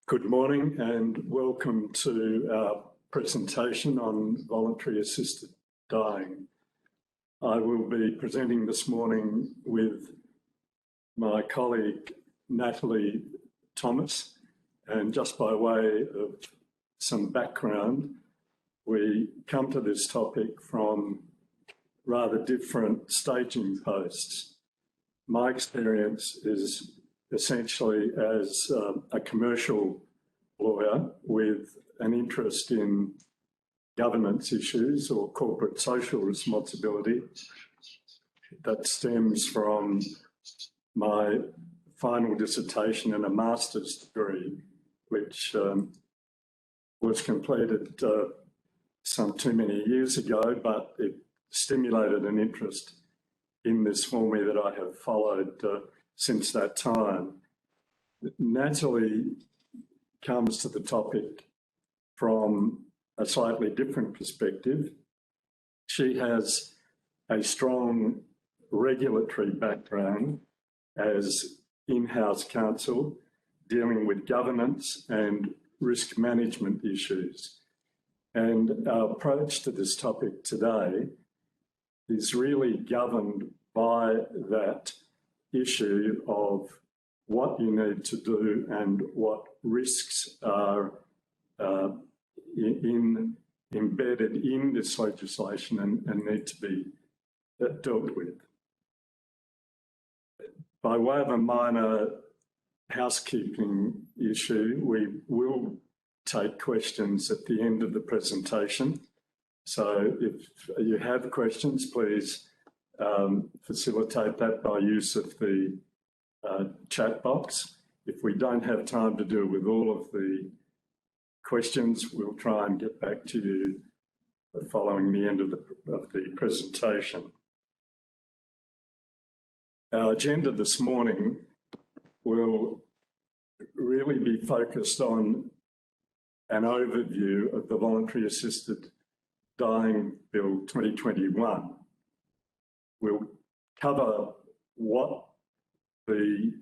Good morning and welcome to our presentation on voluntary assisted dying. I will be presenting this morning with my colleague Natalie Thomas, and just by way of some background, we come to this topic from rather different staging posts. My experience is essentially as a commercial lawyer with an interest in governance issues or corporate social responsibility that stems from my final dissertation and a master's degree, which was completed some too many years ago, but it stimulated an interest in this for me that I have followed since that time. Natalie comes to the topic from a slightly different perspective. She has a strong regulatory background as in-house counsel dealing with governance and risk management issues. And our approach to this topic today is really governed by that issue of what you need to do and what risks are embedded in this legislation and need to be dealt with. By way of a minor housekeeping issue, we will take questions at the end of the presentation. So if you have questions, please facilitate that by use of the chat box. If we don't have time to deal with all of the questions, we'll try and get back to you following the end of the presentation. Our agenda this morning will really be focused on an overview of the Voluntary Assisted Dying Bill 2021. We'll cover what the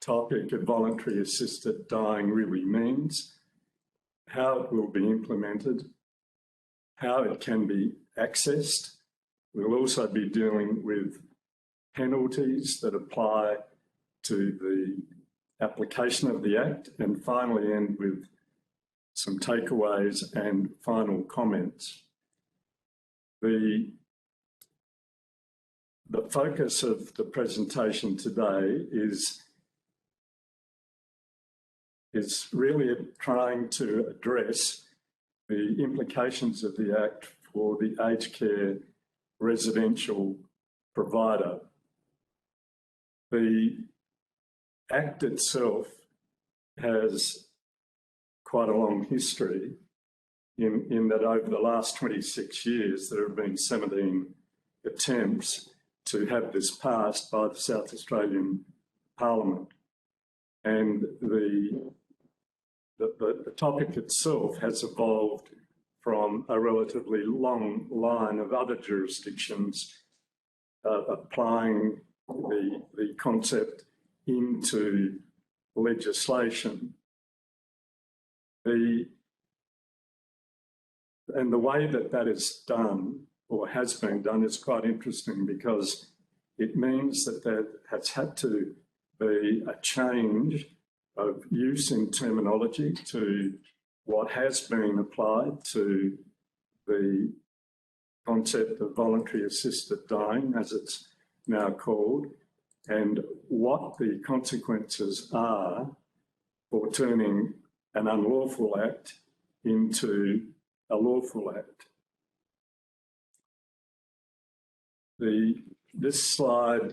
topic of voluntary assisted dying really means, how it will be implemented, how it can be accessed. We'll also be dealing with penalties that apply to the application of the Act, and finally end with some takeaways and final comments. The focus of the presentation today is really trying to address the implications of the Act for the aged care residential provider. The Act itself has quite a long history in that over the last 26 years there have been 17 attempts to have this passed by the South Australian Parliament. And the topic itself has evolved from a relatively long line of other jurisdictions applying the concept into legislation. And the way that is done, or has been done, is quite interesting, because it means that there has had to be a change of use in terminology to what has been applied to the concept of voluntary assisted dying, as it's now called, and what the consequences are for turning an unlawful act into a lawful act. This slide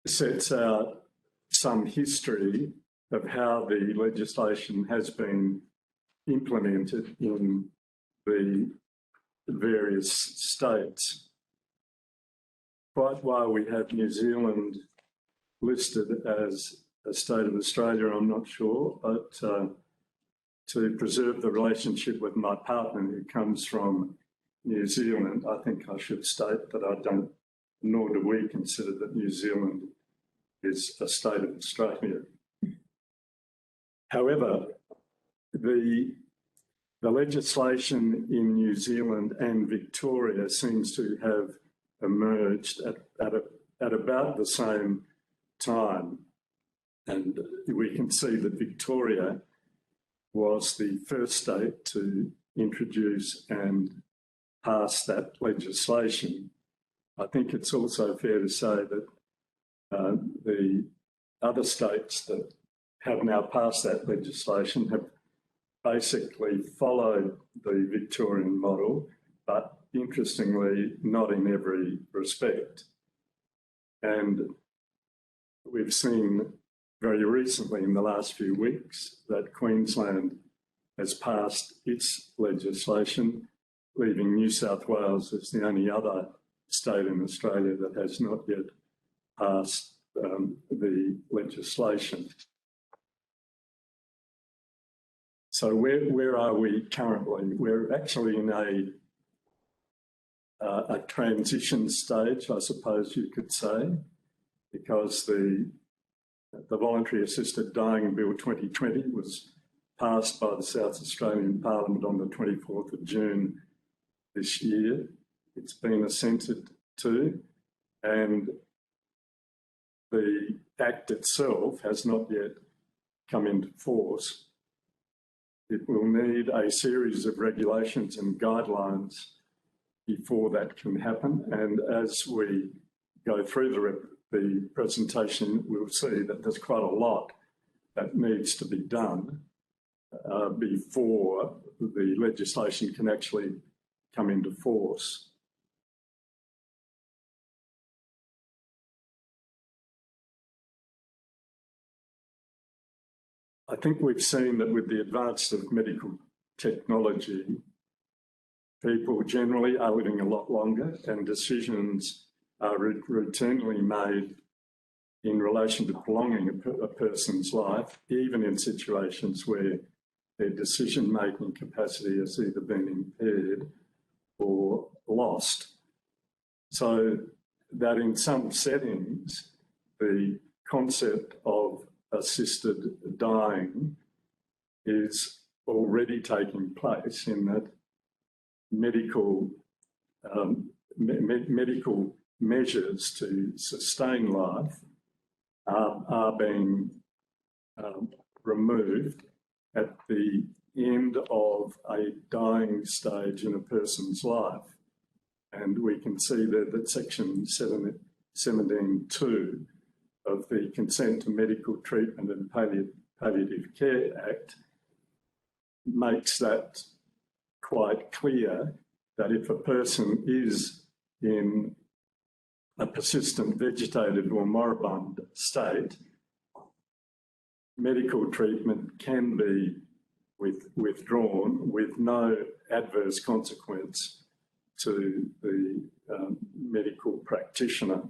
sets out some history of how the legislation has been implemented in the various states. Quite while we have New Zealand listed as a state of Australia, I'm not sure, but to preserve the relationship with my partner who comes from New Zealand, I think I should state that I don't, nor do we consider that New Zealand is a state of Australia. However, the legislation in New Zealand and Victoria seems to have emerged at about the same time. And we can see that Victoria was the first state to introduce and pass that legislation. I think it's also fair to say that the other states that have now passed that legislation have basically followed the Victorian model, but interestingly, not in every respect. And we've seen very recently in the last few weeks that Queensland has passed its legislation, leaving New South Wales as the only other state in Australia that has not yet passed the legislation. So where are we currently? We're actually in a transition stage, I suppose you could say, because the Voluntary Assisted Dying Bill 2020 was passed by the South Australian Parliament on the 24th of June this year. It's been assented to, and the Act itself has not yet come into force. It will need a series of regulations and guidelines before that can happen. And as we go through the presentation, we'll see that there's quite a lot that needs to be done before the legislation can actually come into force. I think we've seen that with the advance of medical technology, people generally are living a lot longer, and decisions are routinely made in relation to prolonging a person's life, even in situations where their decision-making capacity has either been impaired or lost. So that in some settings, the concept of assisted dying is already taking place, in that medical measures to sustain life are being removed at the end of a dying stage in a person's life. And we can see there that Section 17(2) of the Consent to Medical Treatment and Palliative Care Act makes that quite clear, that if a person is in a persistent vegetative or moribund state, medical treatment can be withdrawn with no adverse consequence to the medical practitioner.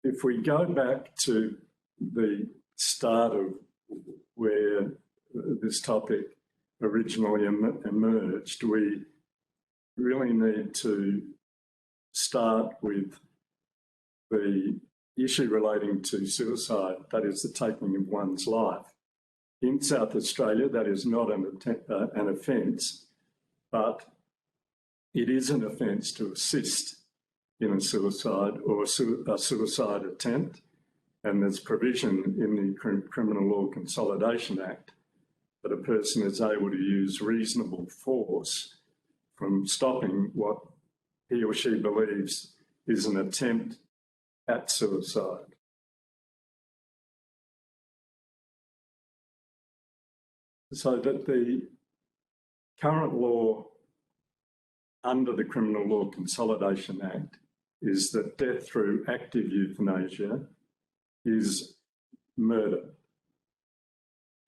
If we go back to the start of where this topic originally emerged, we really need to start with the issue relating to suicide, that is the taking of one's life. In South Australia, that is not an offence, but it is an offence to assist in a suicide or a suicide attempt, and there's provision in the Criminal Law Consolidation Act that a person is able to use reasonable force from stopping what he or she believes is an attempt at suicide. So that the current law under the Criminal Law Consolidation Act is that death through active euthanasia is murder.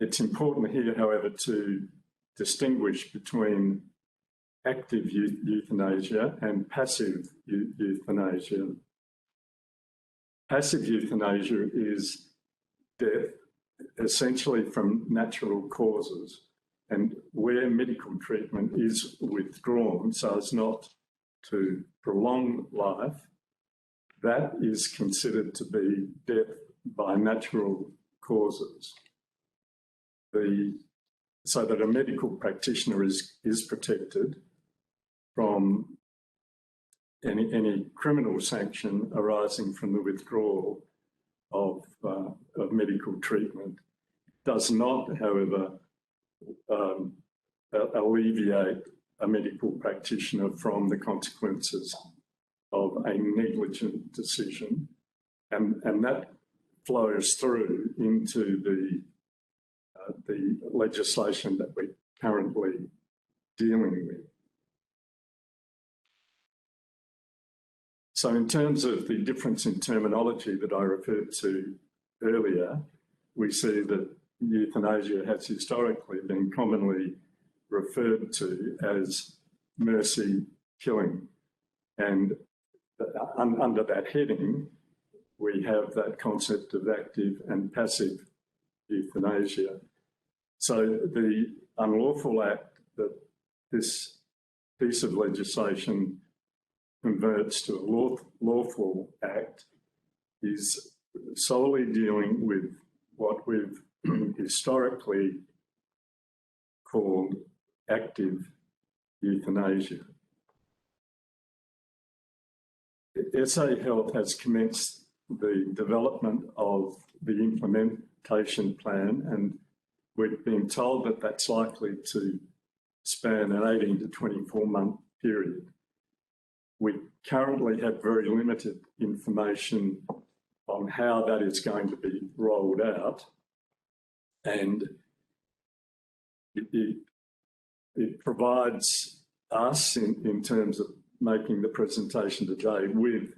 It's important here, however, to distinguish between active euthanasia and passive euthanasia. Passive euthanasia is death essentially from natural causes, and where medical treatment is withdrawn so as not to prolong life, that is considered to be death by natural causes. So that a medical practitioner is protected from any criminal sanction arising from the withdrawal of medical treatment. Does not, however, alleviate a medical practitioner from the consequences of a negligent decision, and that flows through into the legislation that we're currently dealing with. So in terms of the difference in terminology that I referred to earlier, we see that euthanasia has historically been commonly referred to as mercy killing. And under that heading, we have that concept of active and passive euthanasia. So the unlawful act that this piece of legislation converts to a lawful act is solely dealing with what we've historically called active euthanasia. SA Health has commenced the development of the implementation plan, and we've been told that that's likely to span an 18 to 24-month period. We currently have very limited information on how that is going to be rolled out, and it provides us, in terms of making the presentation today, with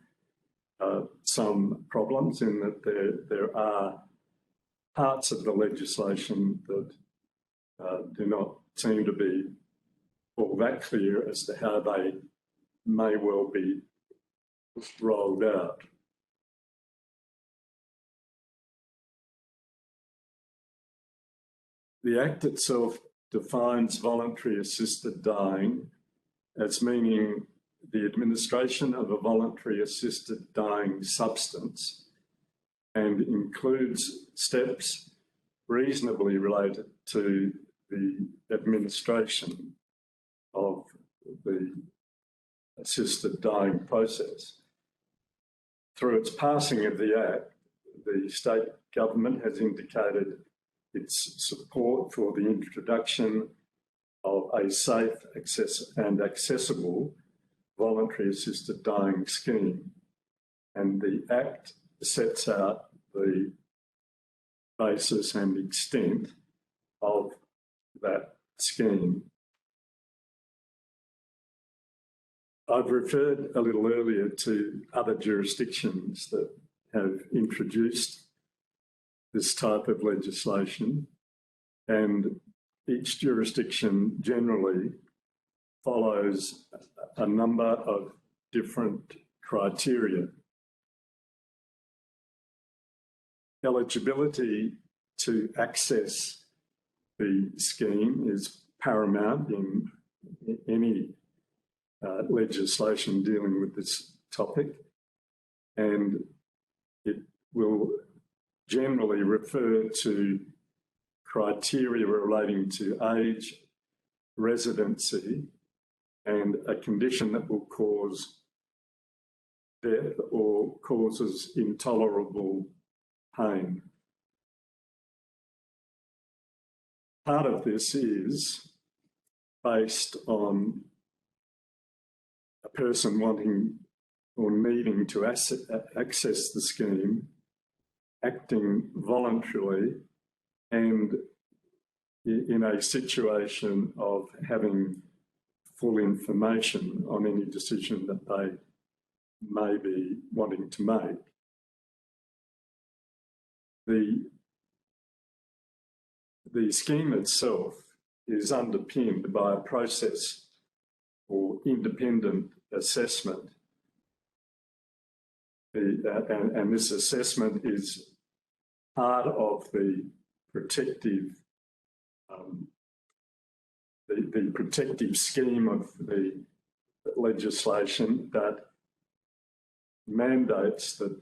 some problems in that there are parts of the legislation that do not seem to be all that clear as to how they may well be rolled out. The Act itself defines voluntary assisted dying as meaning the administration of a voluntary assisted dying substance, and includes steps reasonably related to the administration of the assisted dying process. Through its passing of the Act, the state government has indicated its support for the introduction of a safe and accessible voluntary assisted dying scheme. And the Act sets out the basis and extent of that scheme. I've referred a little earlier to other jurisdictions that have introduced this type of legislation, and each jurisdiction generally follows a number of different criteria. Eligibility to access the scheme is paramount in any legislation dealing with this topic, and it will generally refer to criteria relating to age, residency, and a condition that will cause death or causes intolerable pain. Part of this is based on a person wanting or needing to access the scheme, acting voluntarily, and in a situation of having full information on any decision that they may be wanting to make. The scheme itself is underpinned by a process for independent assessment. And this assessment is part of the protective scheme of the legislation that mandates that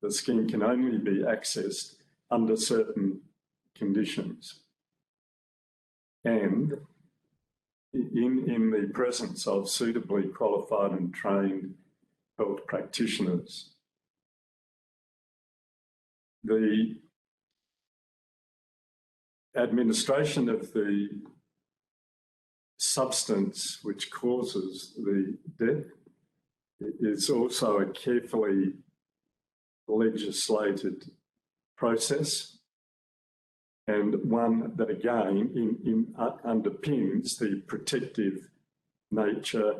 the scheme can only be accessed under certain conditions and in the presence of suitably qualified and trained health practitioners. The administration of the substance which causes the death is also a carefully legislated process, and one that again underpins the protective nature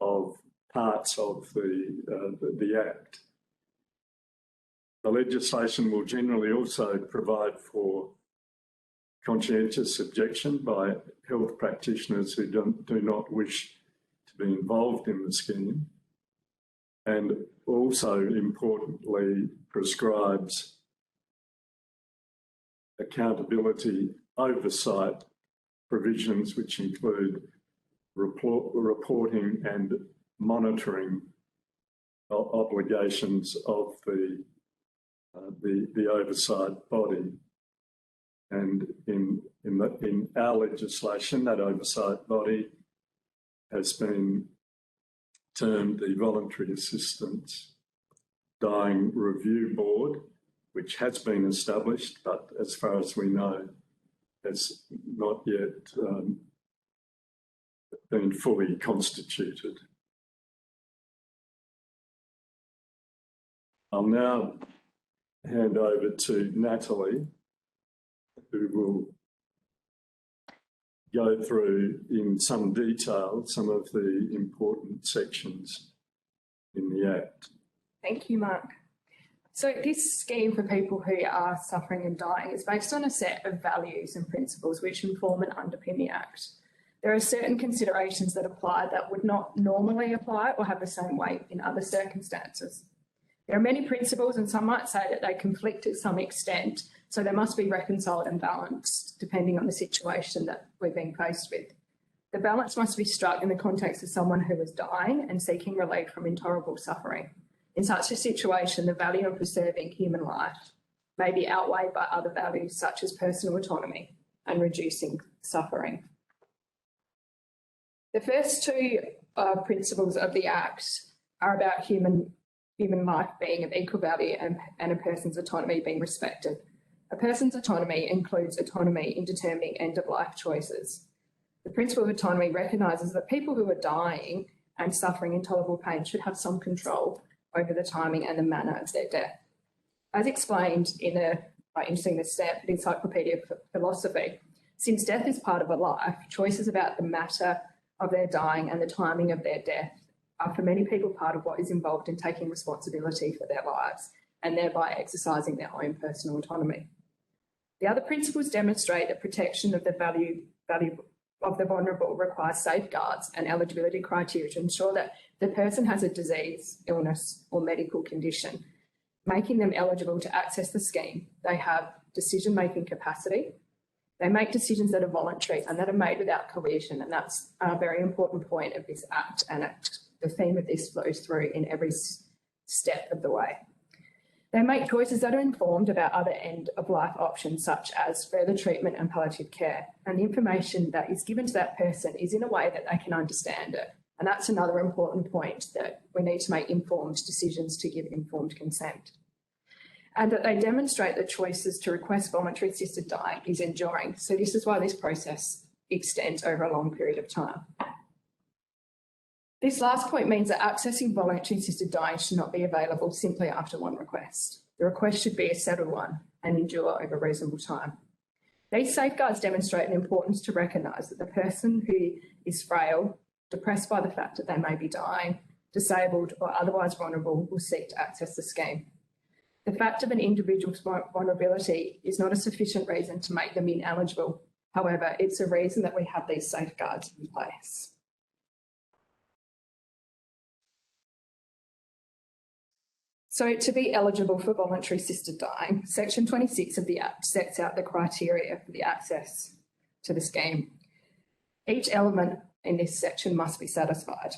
of parts of the Act. The legislation will generally also provide for conscientious objection by health practitioners who do not wish to be involved in the scheme, and also importantly prescribes accountability oversight provisions which include reporting and monitoring obligations of the oversight body. And in our legislation, that oversight body has been termed the Voluntary Assistance Dying Review Board, which has been established, but as far as we know, has not yet been fully constituted. I'll now hand over to Natalie, who will go through in some detail some of the important sections in the Act. Thank you, Mark. So this scheme for people who are suffering and dying is based on a set of values and principles which inform and underpin the Act. There are certain considerations that apply that would not normally apply or have the same weight in other circumstances. There are many principles, and some might say that they conflict to some extent, so they must be reconciled and balanced depending on the situation that we're being faced with. The balance must be struck in the context of someone who is dying and seeking relief from intolerable suffering. In such a situation, the value of preserving human life may be outweighed by other values such as personal autonomy and reducing suffering. The first two principles of the Act are about human life being of equal value and a person's autonomy being respected. A person's autonomy includes autonomy in determining end-of-life choices. The principle of autonomy recognises that people who are dying and suffering intolerable pain should have some control over the timing and the manner of their death. As explained in by interesting the Stanford Encyclopedia of Philosophy, since death is part of a life, choices about the matter of their dying and the timing of their death are for many people part of what is involved in taking responsibility for their lives and thereby exercising their own personal autonomy. The other principles demonstrate that protection of the value of the vulnerable requires safeguards and eligibility criteria to ensure that the person has a disease, illness or medical condition, making them eligible to access the scheme. They have decision-making capacity. They make decisions that are voluntary and that are made without coercion, and that's a very important point of this Act, and the theme of this flows through in every step of the way. They make choices that are informed about other end-of-life options such as further treatment and palliative care, and the information that is given to that person is in a way that they can understand it. And that's another important point, that we need to make informed decisions to give informed consent. And that they demonstrate that choices to request voluntary assisted dying is enduring. So this is why this process extends over a long period of time. This last point means that accessing voluntary assisted dying should not be available simply after one request. The request should be a settled one and endure over reasonable time. These safeguards demonstrate an importance to recognise that the person who is frail, depressed by the fact that they may be dying, disabled or otherwise vulnerable will seek to access the scheme. The fact of an individual's vulnerability is not a sufficient reason to make them ineligible. However, it's a reason that we have these safeguards in place. So to be eligible for voluntary assisted dying, Section 26 of the Act sets out the criteria for the access to the scheme. Each element in this section must be satisfied.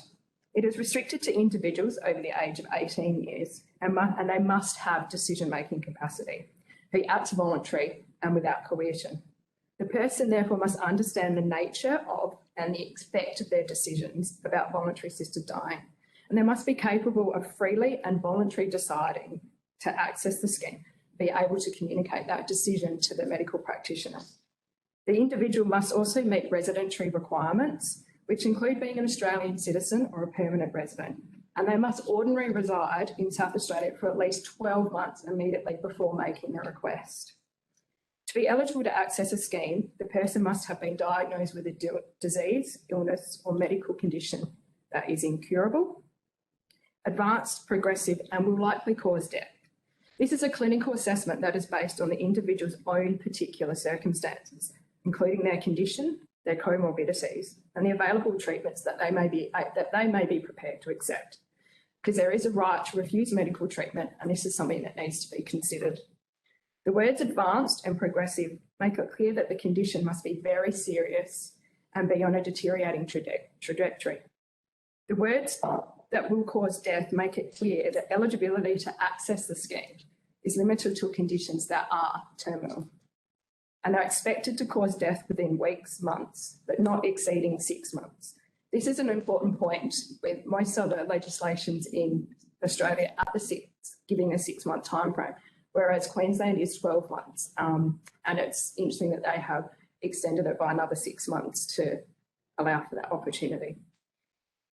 It is restricted to individuals over the age of 18 years and they must have decision-making capacity who act voluntary and without coercion. The person therefore must understand the nature of and the effect of their decisions about voluntary assisted dying, and they must be capable of freely and voluntarily deciding to access the scheme, be able to communicate that decision to the medical practitioner. The individual must also meet residency requirements, which include being an Australian citizen or a permanent resident, and they must ordinarily reside in South Australia for at least 12 months immediately before making the request. To be eligible to access a scheme, the person must have been diagnosed with a disease, illness or medical condition that is incurable, advanced, progressive and will likely cause death. This is a clinical assessment that is based on the individual's own particular circumstances, including their condition, their comorbidities and the available treatments that they may be prepared to accept. Because there is a right to refuse medical treatment, and this is something that needs to be considered. The words advanced and progressive make it clear that the condition must be very serious and be on a deteriorating trajectory. The words that will cause death make it clear that eligibility to access the scheme is limited to conditions that are terminal and are expected to cause death within weeks, months, but not exceeding 6 months. This is an important point with most other legislations in Australia at giving a 6-month timeframe, whereas Queensland is 12 months. And it's interesting that they have extended it by another 6 months to allow for that opportunity.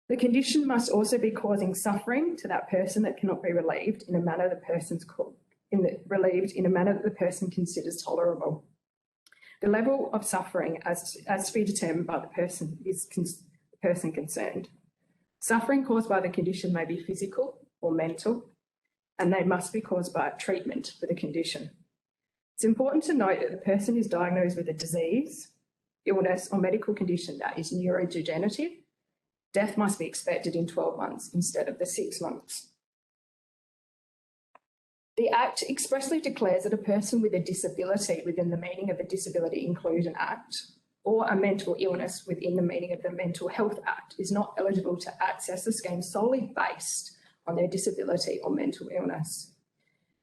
The condition must also be causing suffering to that person that cannot be relieved in a manner that the person considers tolerable. The level of suffering as to be determined by the person concerned. Suffering caused by the condition may be physical or mental, and they must be caused by treatment for the condition. It's important to note that the person is diagnosed with a disease, illness or medical condition that is neurodegenerative. Death must be expected in 12 months instead of the 6 months. The Act expressly declares that a person with a disability within the meaning of the Disability Inclusion Act or a mental illness within the meaning of the Mental Health Act is not eligible to access the scheme solely based on their disability or mental illness.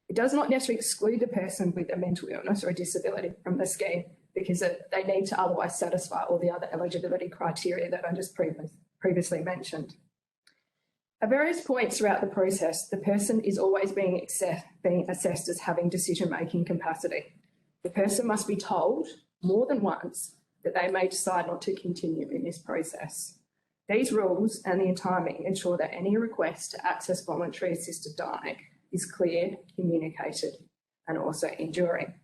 It does not necessarily exclude the person with a mental illness or a disability from the scheme because they need to otherwise satisfy all the other eligibility criteria that I just previously mentioned. At various points throughout the process, the person is always being assessed as having decision-making capacity. The person must be told more than once that they may decide not to continue in this process. These rules and the timing ensure that any request to access voluntary assisted dying is clear, communicated, and also enduring.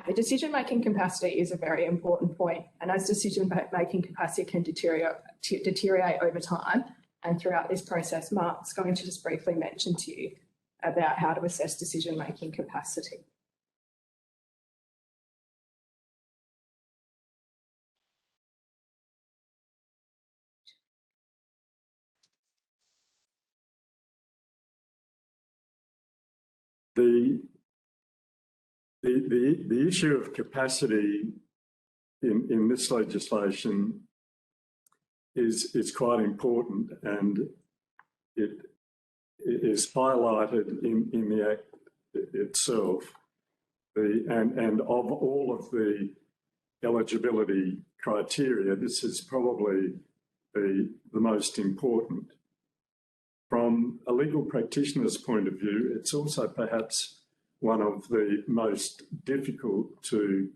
The decision-making capacity is a very important point, and as decision-making capacity can deteriorate over time and throughout this process, Mark's going to just briefly mention to you about how to assess decision-making capacity. The issue of capacity in this legislation is quite important, and it is highlighted in the Act itself. And of all of the eligibility criteria, this is probably the most important. From a legal practitioner's point of view, it's also perhaps one of the most difficult to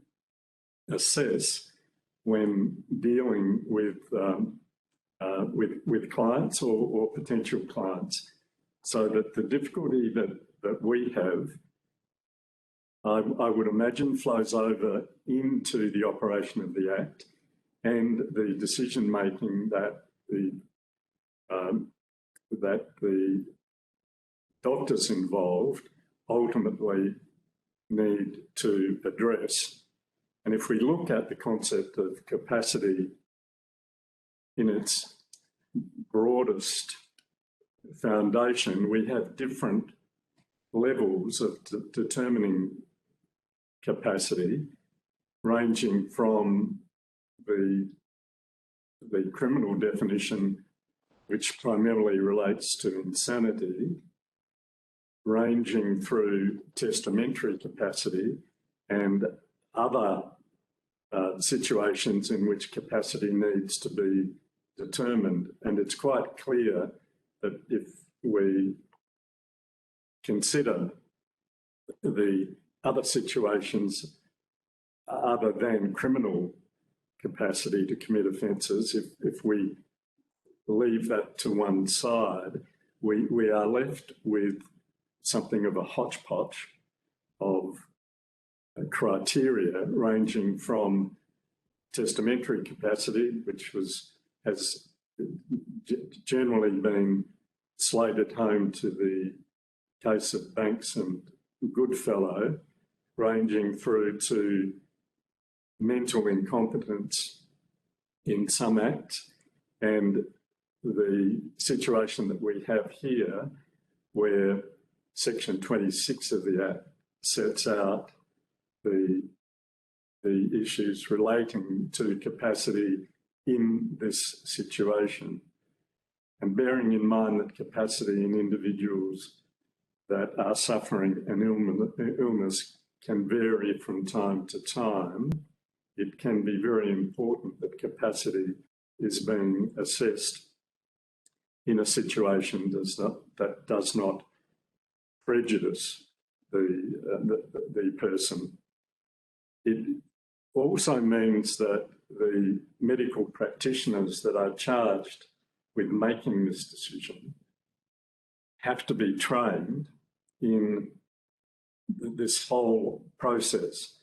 assess when dealing with clients or potential clients. So that the difficulty that we have, I would imagine, flows over into the operation of the Act and the decision making that the doctors involved ultimately need to address. And if we look at the concept of capacity in its broadest foundation, we have different levels of determining capacity, ranging from the criminal definition which primarily relates to insanity, ranging through testamentary capacity and other situations in which capacity needs to be determined. And it's quite clear that if we consider the other situations other than criminal capacity to commit offences, if we leave that to one side, we are left with something of a hodgepodge of criteria ranging from testamentary capacity, which has generally been slated home to the case of Banks and Goodfellow, ranging through to mental incompetence in some acts, and the situation that we have here where Section 26 of the Act sets out the issues relating to capacity in this situation. And bearing in mind that capacity in individuals that are suffering an illness can vary from time to time, it can be very important that capacity is being assessed in a situation that does not prejudice the person. It also means that the medical practitioners that are charged with making this decision have to be trained in this whole process,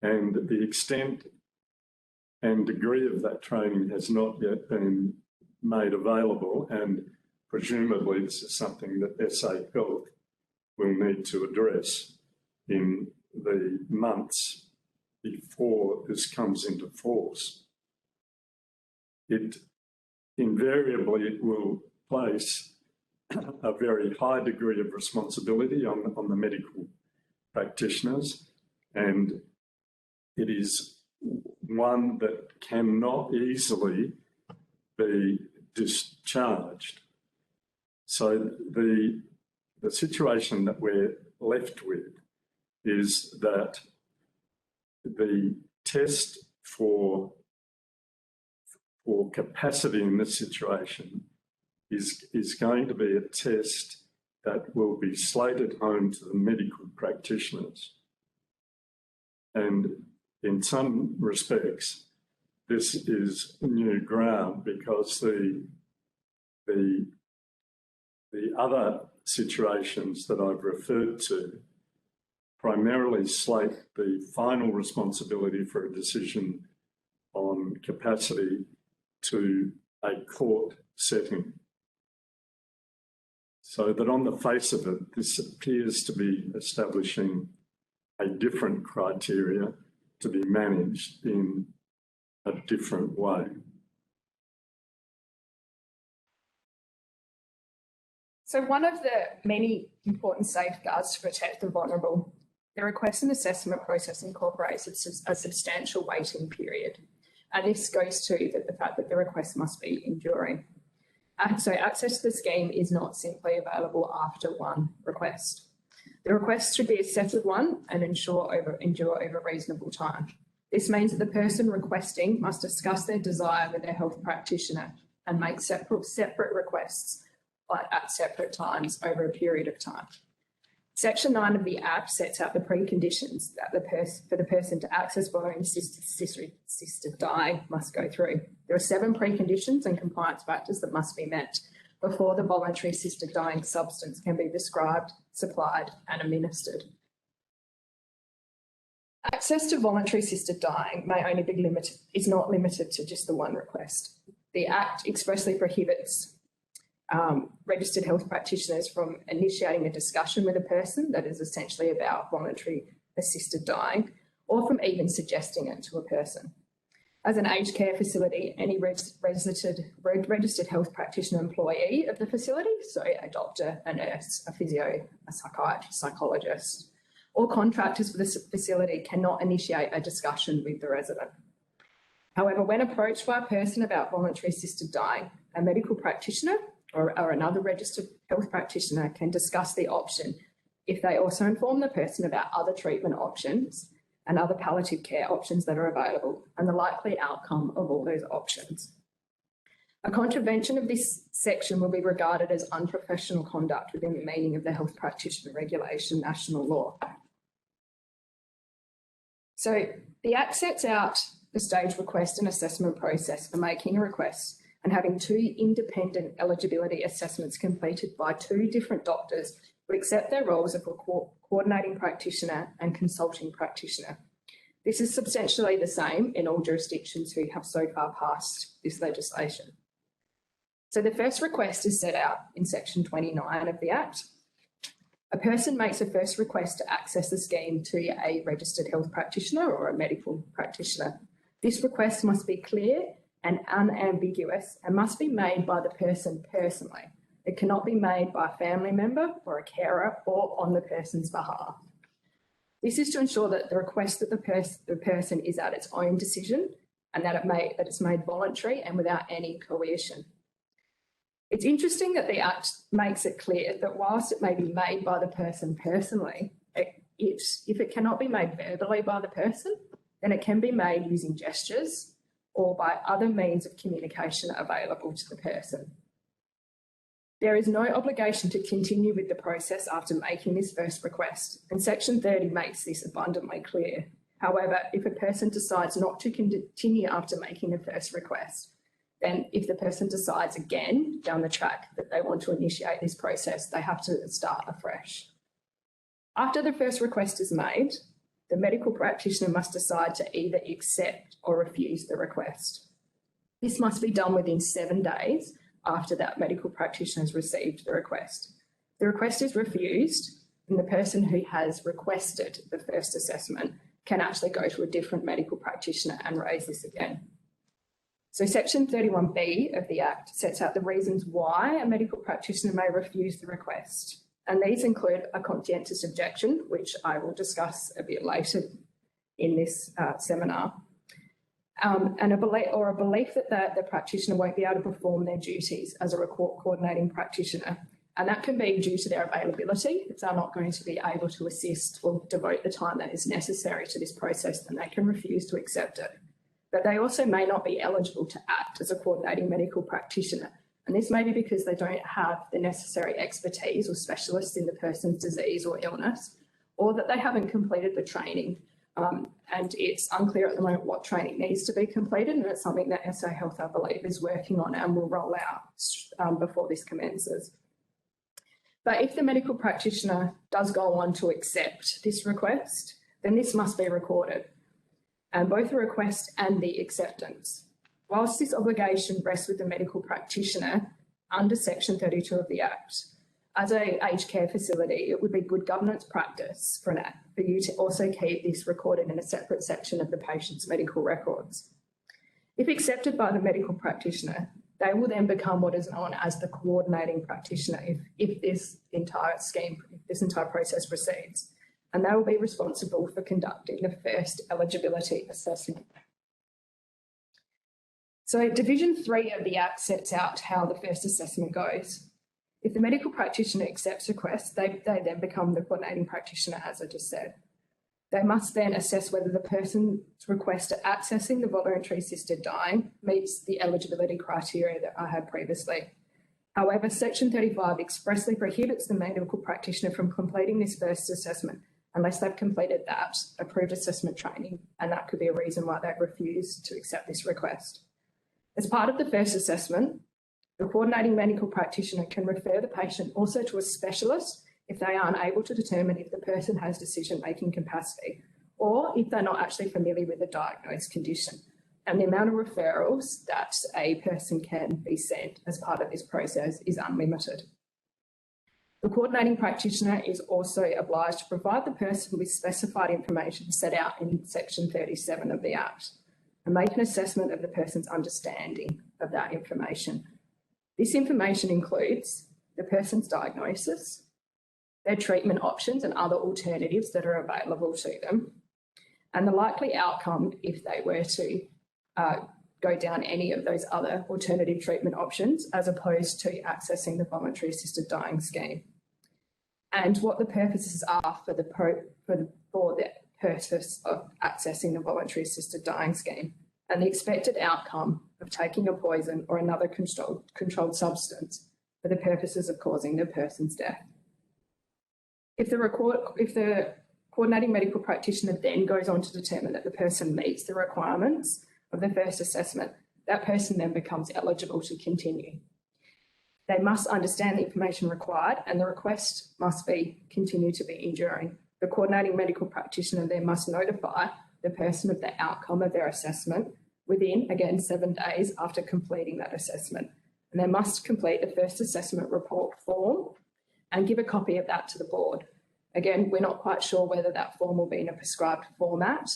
and the extent and degree of that training has not yet been made available, and presumably this is something that SA Health will need to address in the months before this comes into force. It invariably will place a very high degree of responsibility on the medical practitioners, and it is one that cannot easily be discharged. So the situation that we're left with is that the test for capacity in this situation is going to be a test that will be slated home to the medical practitioners. And in some respects, this is new ground, because the other situations that I've referred to primarily slate the final responsibility for a decision on capacity to a court setting. So that on the face of it, this appears to be establishing a different criteria to be managed in a different way. So one of the many important safeguards to protect the vulnerable, the request and assessment process incorporates a substantial waiting period. And this goes to the fact that the request must be enduring. So access to the scheme is not simply available after one request. The request should be a settled one and endure over reasonable time. This means that the person requesting must discuss their desire with their health practitioner and make separate requests at separate times over a period of time. Section 9 of the Act sets out the preconditions that for the person to access voluntary assisted dying must go through. There are 7 preconditions and compliance factors that must be met before the voluntary assisted dying substance can be prescribed, supplied and administered. Access to voluntary assisted dying may only be is not limited to just the one request. The Act expressly prohibits registered health practitioners from initiating a discussion with a person that is essentially about voluntary assisted dying, or from even suggesting it to a person. As an aged care facility, any registered health practitioner employee of the facility, so a doctor, a nurse, a physio, a psychiatrist, psychologist, or contractors for the facility cannot initiate a discussion with the resident. However, when approached by a person about voluntary assisted dying, a medical practitioner or another registered health practitioner can discuss the option if they also inform the person about other treatment options and other palliative care options that are available and the likely outcome of all those options. A contravention of this section will be regarded as unprofessional conduct within the meaning of the Health Practitioner Regulation national law. So the Act sets out the staged request and assessment process for making a request and having 2 independent eligibility assessments completed by 2 different doctors who accept their roles of a coordinating practitioner and consulting practitioner. This is substantially the same in all jurisdictions who have so far passed this legislation. So the first request is set out in section 29 of the Act. A person makes a first request to access the scheme to a registered health practitioner or a medical practitioner. This request must be clear and unambiguous and must be made by the person personally. It cannot be made by a family member or a carer or on the person's behalf. This is to ensure that the request that the person is at its own decision and that it's made voluntary and without any coercion. It's interesting that the Act makes it clear that whilst it may be made by the person personally, if it cannot be made verbally by the person, then it can be made using gestures or by other means of communication available to the person. There is no obligation to continue with the process after making this first request, and Section 30 makes this abundantly clear. However, if a person decides not to continue after making the first request, then if the person decides again down the track that they want to initiate this process, they have to start afresh. After the first request is made, the medical practitioner must decide to either accept or refuse the request. This must be done within 7 days after that medical practitioner has received the request. The request is refused, and the person who has requested the first assessment can actually go to a different medical practitioner and raise this again. So Section 31B of the Act sets out the reasons why a medical practitioner may refuse the request. And these include a conscientious objection, which I will discuss a bit later in this seminar, and a belief that the practitioner won't be able to perform their duties as a coordinating practitioner. And that can be due to their availability. If they're not going to be able to assist or devote the time that is necessary to this process, then they can refuse to accept it. But they also may not be eligible to act as a coordinating medical practitioner. And this may be because they don't have the necessary expertise or specialists in the person's disease or illness, or that they haven't completed the training. And it's unclear at the moment what training needs to be completed, and it's something that SA Health, I believe, is working on and will roll out before this commences. But if the medical practitioner does go on to accept this request, then this must be recorded, and both the request and the acceptance. Whilst this obligation rests with the medical practitioner under Section 32 of the Act, as an aged care facility, it would be good governance practice for you to also keep this recorded in a separate section of the patient's medical records. If accepted by the medical practitioner, they will then become what is known as the coordinating practitioner if this entire process proceeds, and they will be responsible for conducting the first eligibility assessment. So Division 3 of the Act sets out how the first assessment goes. If the medical practitioner accepts requests, they then become the coordinating practitioner, as I just said. They must then assess whether the person's request at accessing the voluntary assisted dying meets the eligibility criteria that I had previously. However, Section 35 expressly prohibits the medical practitioner from completing this first assessment unless they've completed that approved assessment training, and that could be a reason why they refuse to accept this request. As part of the first assessment, the coordinating medical practitioner can refer the patient also to a specialist if they are unable to determine if the person has decision-making capacity, or if they're not actually familiar with the diagnosed condition. And the amount of referrals that a person can be sent as part of this process is unlimited. The coordinating practitioner is also obliged to provide the person with specified information set out in Section 37 of the Act and make an assessment of the person's understanding of that information. This information includes the person's diagnosis, their treatment options and other alternatives that are available to them, and the likely outcome if they were to go down any of those other alternative treatment options as opposed to accessing the voluntary assisted dying scheme. And what the purposes are for the purpose of accessing the voluntary assisted dying scheme, and the expected outcome of taking a poison or another controlled substance for the purposes of causing the person's death. If the coordinating medical practitioner then goes on to determine that the person meets the requirements of the first assessment, that person then becomes eligible to continue. They must understand the information required, and the request must continue to be enduring. The coordinating medical practitioner then must notify the person of the outcome of their assessment within, again, 7 days after completing that assessment. And they must complete the first assessment report form and give a copy of that to the board. Again, we're not quite sure whether that form will be in a prescribed format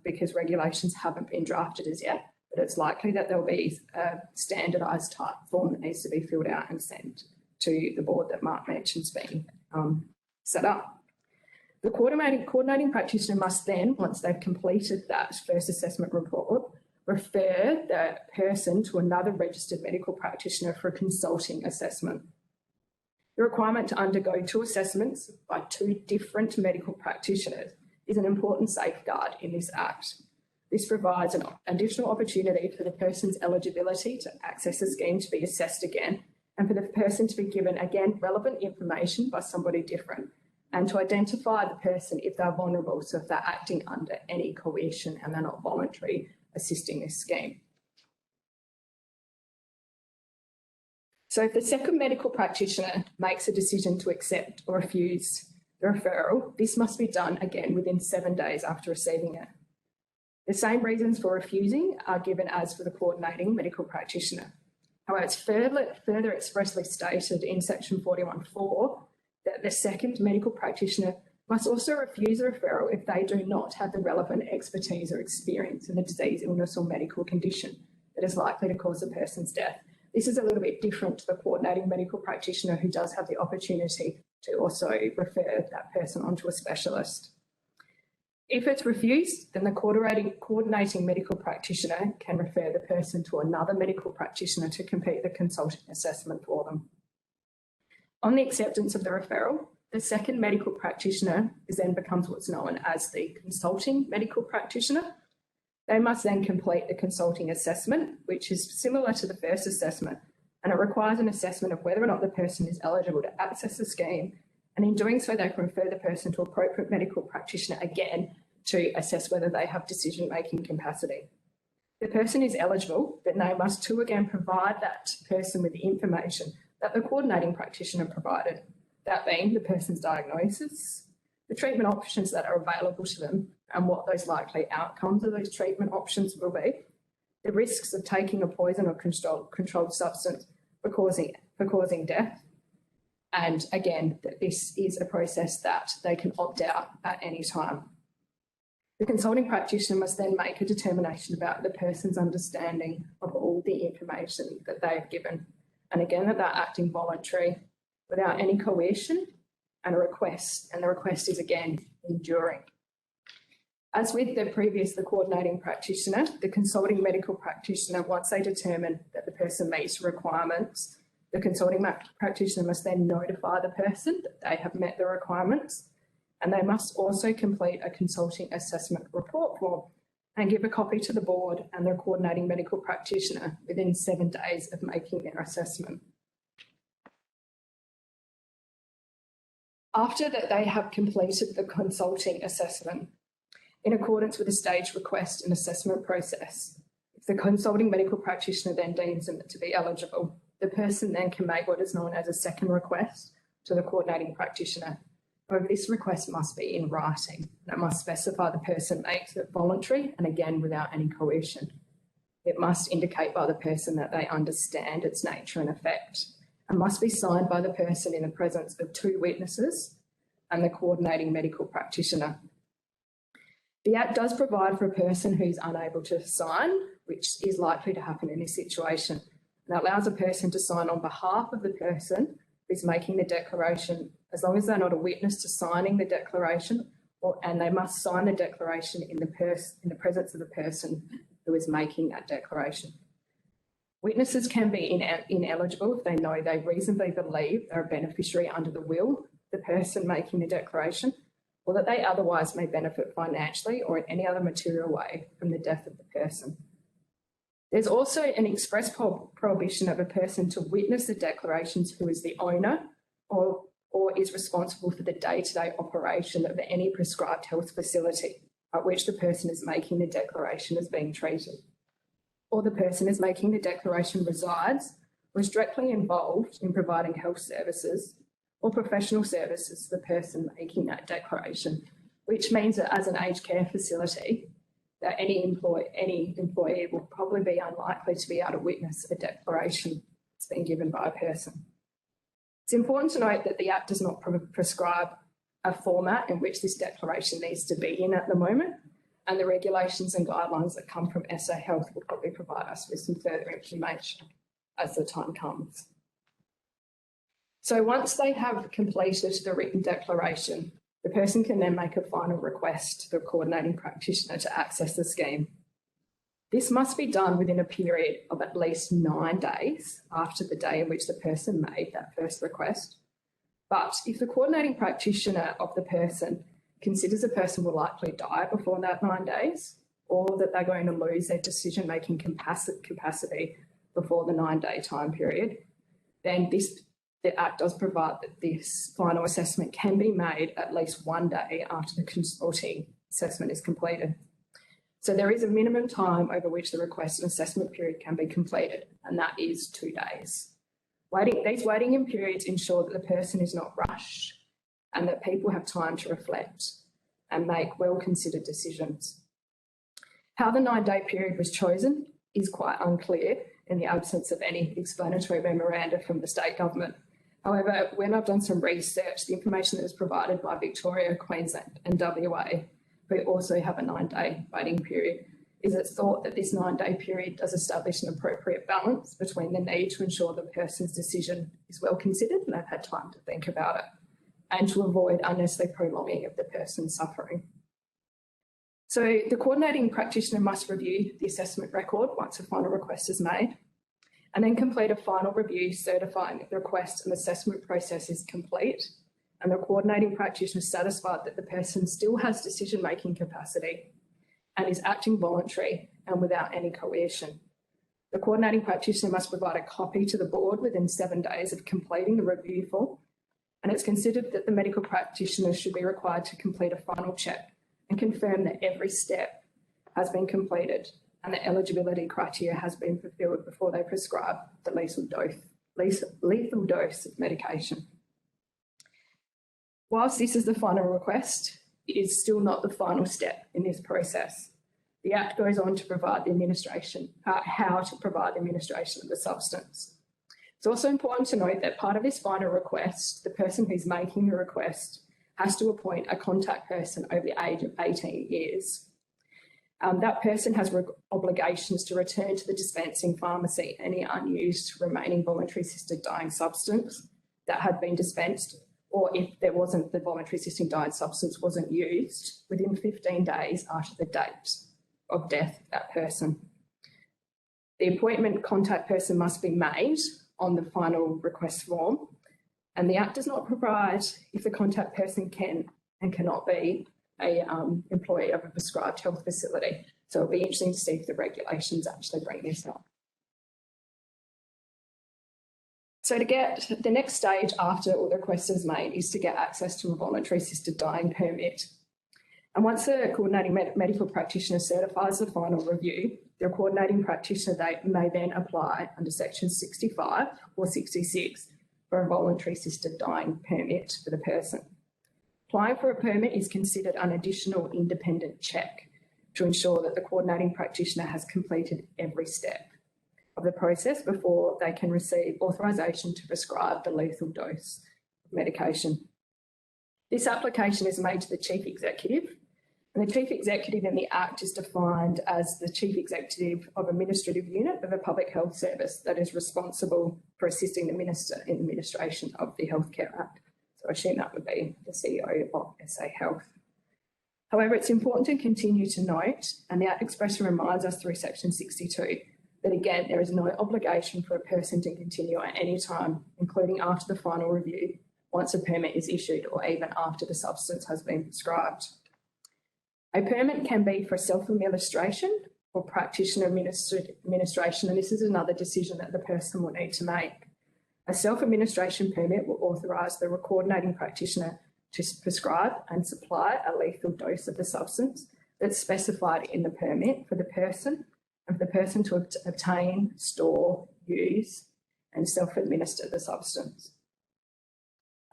because regulations haven't been drafted as yet, but it's likely that there'll be a standardised type form that needs to be filled out and sent to the board that Mark mentioned's being set up. The coordinating practitioner must then, once they've completed that first assessment report, refer the person to another registered medical practitioner for a consulting assessment. The requirement to undergo 2 assessments by 2 different medical practitioners is an important safeguard in this Act. This provides an additional opportunity for the person's eligibility to access the scheme to be assessed again, and for the person to be given, again, relevant information by somebody different, and to identify the person if they're vulnerable, so if they're acting under any coercion and they're not voluntary assisting this scheme. So if the second medical practitioner makes a decision to accept or refuse the referral, this must be done again within 7 days after receiving it. The same reasons for refusing are given as for the coordinating medical practitioner. However, it's further expressly stated in section 41(4) that the second medical practitioner must also refuse a referral if they do not have the relevant expertise or experience in the disease, illness or medical condition that is likely to cause the person's death. This is a little bit different to the coordinating medical practitioner, who does have the opportunity to also refer that person onto a specialist. If it's refused, then the coordinating medical practitioner can refer the person to another medical practitioner to complete the consulting assessment for them. On the acceptance of the referral, the second medical practitioner then becomes what's known as the consulting medical practitioner. They must then complete the consulting assessment, which is similar to the first assessment, and it requires an assessment of whether or not the person is eligible to access the scheme, and in doing so they can refer the person to appropriate medical practitioner again to assess whether they have decision-making capacity. The person is eligible, but they must too again provide that person with the information that the coordinating practitioner provided, that being the person's diagnosis, the treatment options that are available to them and what those likely outcomes of those treatment options will be, the risks of taking a poison or controlled substance for causing death, and again, that this is a process that they can opt out at any time. The consulting practitioner must then make a determination about the person's understanding of all the information that they have given, and again that they're acting voluntary without any coercion, and the request is again enduring. As with the coordinating practitioner, the consulting medical practitioner, once they determine that the person meets requirements, the consulting practitioner must then notify the person that they have met the requirements, and they must also complete a consulting assessment report form and give a copy to the board and their coordinating medical practitioner within 7 days of making their assessment. After that they have completed the consulting assessment, in accordance with the stage request and assessment process, if the consulting medical practitioner then deems them to be eligible, the person then can make what is known as a second request to the coordinating practitioner. However, this request must be in writing, and it must specify the person makes it voluntary and again without any coercion. It must indicate by the person that they understand its nature and effect, and must be signed by the person in the presence of 2 witnesses and the coordinating medical practitioner. The Act does provide for a person who's unable to sign, which is likely to happen in this situation, and allows a person to sign on behalf of the person who's making the declaration, as long as they're not a witness to signing the declaration, and they must sign the declaration in the presence of the person who is making that declaration. Witnesses can be ineligible if they know they reasonably believe they're a beneficiary under the will, the person making the declaration, or that they otherwise may benefit financially or in any other material way from the death of the person. There's also an express prohibition of a person to witness the declarations who is the owner or is responsible for the day-to-day operation of any prescribed health facility at which the person is making the declaration as being treated, or the person is making the declaration resides or is directly involved in providing health services or professional services to the person making that declaration, which means that as an aged care facility, that any employee will probably be unlikely to be able to witness a declaration that's been given by a person. It's important to note that the Act does not prescribe a format in which this declaration needs to be in at the moment, and the regulations and guidelines that come from SA Health will probably provide us with some further information as the time comes. So once they have completed the written declaration, the person can then make a final request to the coordinating practitioner to access the scheme. This must be done within a period of at least 9 days after the day in which the person made that first request. But if the coordinating practitioner of the person considers the person will likely die before that 9 days, or that they're going to lose their decision-making capacity before the 9-day time period, then the Act does provide that this final assessment can be made at least 1 day after the consulting assessment is completed. So there is a minimum time over which the request and assessment period can be completed, and that is 2 days. These waiting periods ensure that the person is not rushed and that people have time to reflect and make well-considered decisions. How the 9-day period was chosen is quite unclear in the absence of any explanatory memoranda from the state government. However, when I've done some research, the information that was provided by Victoria, Queensland and WA, who also have a 9-day waiting period, is it's thought that this 9-day period does establish an appropriate balance between the need to ensure the person's decision is well considered and they've had time to think about it, and to avoid unnecessary prolonging of the person's suffering. So the coordinating practitioner must review the assessment record once a final request is made, and then complete a final review certifying that the request and assessment process is complete, and the coordinating practitioner is satisfied that the person still has decision-making capacity and is acting voluntary and without any coercion. The coordinating practitioner must provide a copy to the board within 7 days of completing the review form, and it's considered that the medical practitioner should be required to complete a final check and confirm that every step has been completed and the eligibility criteria has been fulfilled before they prescribe the lethal dose of medication. Whilst this is the final request, it is still not the final step in this process. The Act goes on to provide the administration, how to provide the administration of the substance. It's also important to note that part of this final request, the person who's making the request has to appoint a contact person over the age of 18 years. That person has obligations to return to the dispensing pharmacy any unused remaining voluntary assisted dying substance that had been dispensed, or if there wasn't, the voluntary assisted dying substance wasn't used within 15 days after the date of death of that person. The appointment contact person must be made on the final request form, and the Act does not provide if the contact person can and cannot be an employee of a prescribed health facility. So it'll be interesting to see if the regulations actually bring this up. So to get the next stage after all the request is made is to get access to a voluntary assisted dying permit. And once the coordinating medical practitioner certifies the final review, the coordinating practitioner may then apply under section 65 or 66 for a voluntary assisted dying permit for the person. Applying for a permit is considered an additional independent check to ensure that the coordinating practitioner has completed every step of the process before they can receive authorisation to prescribe the lethal dose of medication. This application is made to the Chief Executive, and the Chief Executive in the Act is defined as the Chief Executive of administrative unit of a public health service that is responsible for assisting the Minister in the administration of the Healthcare Act. So I assume that would be the CEO of SA Health. However, it's important to continue to note, and the Act expression reminds us through section 62, that again, there is no obligation for a person to continue at any time, including after the final review, once a permit is issued or even after the substance has been prescribed. A permit can be for self-administration or practitioner administration, and this is another decision that the person will need to make. A self-administration permit will authorise the coordinating practitioner to prescribe and supply a lethal dose of the substance that's specified in the permit for the person and for the person to obtain, store, use and self-administer the substance.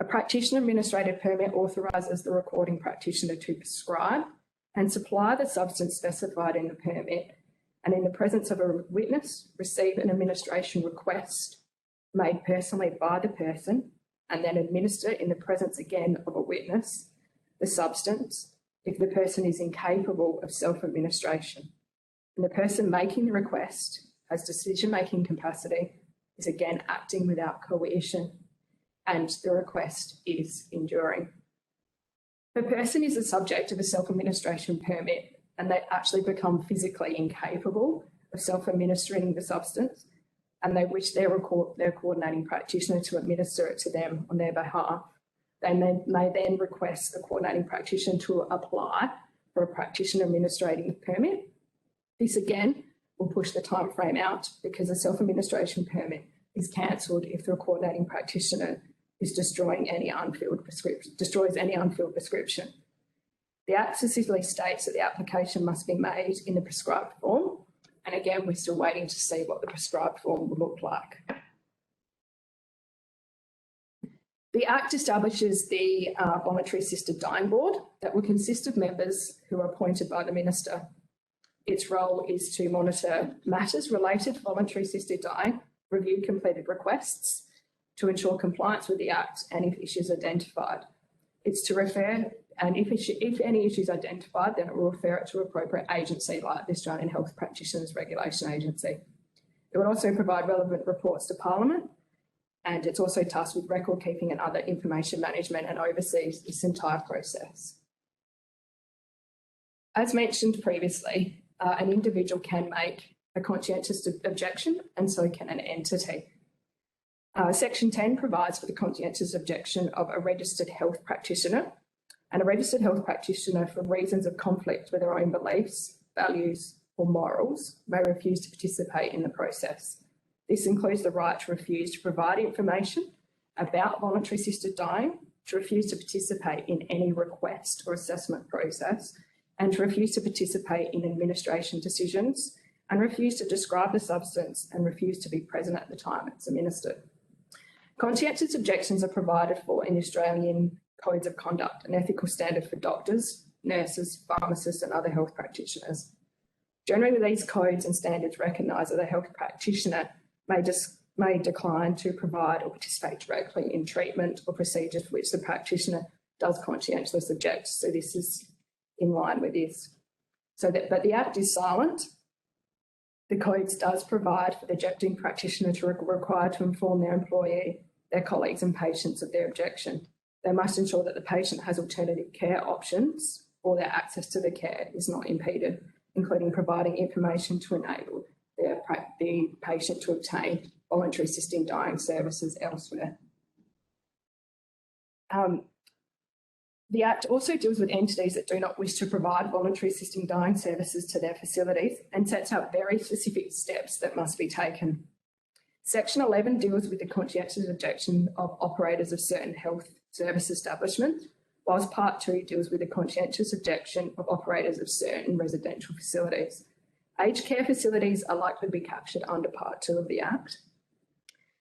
A practitioner administrated permit authorises the recording practitioner to prescribe and supply the substance specified in the permit, and in the presence of a witness, receive an administration request made personally by the person, and then administer in the presence again of a witness the substance if the person is incapable of self-administration. And the person making the request has decision-making capacity, is again acting without coercion, and the request is enduring. If a person is the subject of a self-administration permit and they actually become physically incapable of self-administering the substance and they wish their coordinating practitioner to administer it to them on their behalf, they may then request the coordinating practitioner to apply for a practitioner administrating the permit. This again will push the time frame out because a self-administration permit is cancelled if the coordinating practitioner is destroys any unfilled prescription. The Act specifically states that the application must be made in the prescribed form, and again, we're still waiting to see what the prescribed form will look like. The Act establishes the Voluntary Assisted Dying Board that will consist of members who are appointed by the Minister. Its role is to monitor matters related to voluntary assisted dying, review completed requests, to ensure compliance with the Act and if issues identified. It's to refer, and if any issues identified, then it will refer it to an appropriate agency like the Australian Health Practitioners Regulation Agency. It will also provide relevant reports to Parliament, and it's also tasked with record keeping and other information management and oversees this entire process. As mentioned previously, an individual can make a conscientious objection, and so can an entity. Section 10 provides for the conscientious objection of a registered health practitioner, and a registered health practitioner, for reasons of conflict with their own beliefs, values or morals, may refuse to participate in the process. This includes the right to refuse to provide information about voluntary assisted dying, to refuse to participate in any request or assessment process, and to refuse to participate in administration decisions, and refuse to describe the substance and refuse to be present at the time it's administered. Conscientious objections are provided for in the Australian Codes of Conduct, an ethical standard for doctors, nurses, pharmacists and other health practitioners. Generally, these codes and standards recognise that a health practitioner may decline to provide or participate directly in treatment or procedures for which the practitioner does conscientiously object. So this is in line with this. But the Act is silent. The Codes does provide for the objecting practitioner to require to inform their employee, their colleagues and patients of their objection. They must ensure that the patient has alternative care options or their access to the care is not impeded, including providing information to enable the patient to obtain voluntary assisted dying services elsewhere. The Act also deals with entities that do not wish to provide voluntary assisted dying services to their facilities and sets out very specific steps that must be taken. Section 11 deals with the conscientious objection of operators of certain health service establishments, whilst Part 2 deals with the conscientious objection of operators of certain residential facilities. Aged care facilities are likely to be captured under Part 2 of the Act.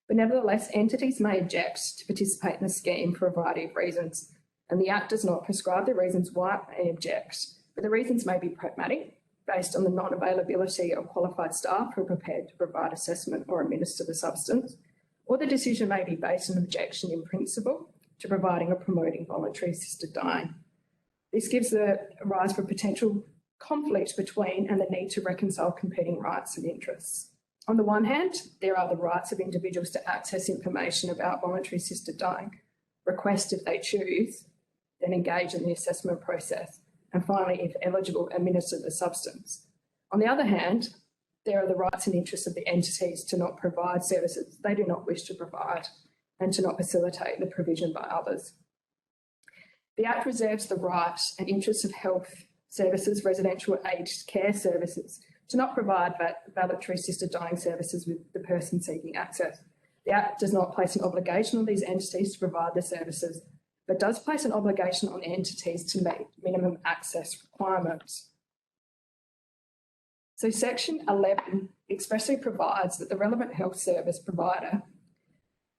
But nevertheless, entities may object to participate in the scheme for a variety of reasons, and the Act does not prescribe the reasons why it may object, but the reasons may be pragmatic, based on the non-availability of qualified staff who are prepared to provide assessment or administer the substance, or the decision may be based on objection in principle to providing or promoting voluntary assisted dying. This gives the rise for potential conflict between and the need to reconcile competing rights and interests. On the one hand, there are the rights of individuals to access information about voluntary assisted dying, request if they choose, then engage in the assessment process. and finally, if eligible, administer the substance. On the other hand, there are the rights and interests of the entities to not provide services they do not wish to provide and to not facilitate the provision by others. The Act reserves the right and interests of health services, residential aged care services, to not provide voluntary assisted dying services with the person seeking access. The Act does not place an obligation on these entities to provide the services, but does place an obligation on entities to meet minimum access requirements. So Section 11 expressly provides that the relevant health service provider